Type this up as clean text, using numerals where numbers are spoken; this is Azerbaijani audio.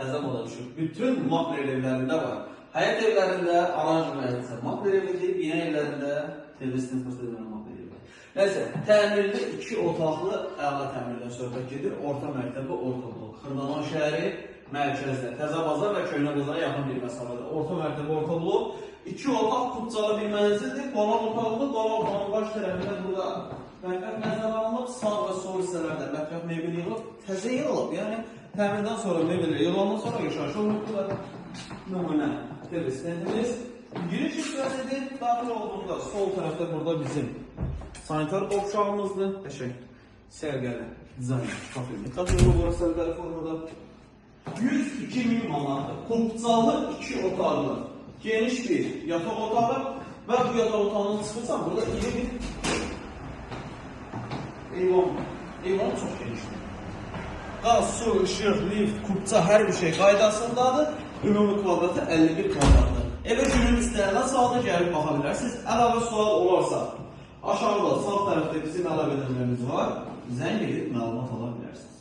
təzə moda düşür. Bütün makler evlərində var. Həyət evlərində aranjmanı makler evidir, bina evlərində televizyon fırsatı makler evi. Nəysə, təmirli 2 otaqlı əla təmirdən söhbət gedir. Orta məktəbi, orta blok. Xırdalan şəhəri mərkəzdə, Təzəbazar və Köhnə Bazara yaxın bir məsafədə. Orta məktəbi, orta blok. 2 otaq kupçalı bir mənzildir. Qonaq otaqlı, qonaq otağının baş tərəfində burada mətbəx nəzərə alınıb, sağ və sol hissələrdə mətbəx mebel yığılıb, təzə yığılıb. Yəni, təmirdən sonra mebel yığılandan sonra yaşayış olub. Bu da nümunə televiziyonimiz. Giriş hissəsidir. Daxil olduğunda sol tərəfdə burada bizim sanitar qovşağımızdır. Qəşəng, sərgəli, dizayn, kafemli. Qatırlı bura sərgəli formada. 102.000 manatdır. Kupçalı 2 otaqlı, geniş bir yataq otağı və bu yataq otağını çıxırsan, burada iri bir eyvan. Eyvan çox genişdir. Qaz, su, ışıq, lift, kupça, hər bir şey qaydasındadır. Ümumi kvadratı 51 kvadratdır. Evə günün istəyənlər sağda gəlib baxa bilərsiniz. Əlavə sual olarsa, aşağıda sağ tərəfdə bizim əlavə edilmemiz var. Zəng edib məlumat ala bilərsiniz.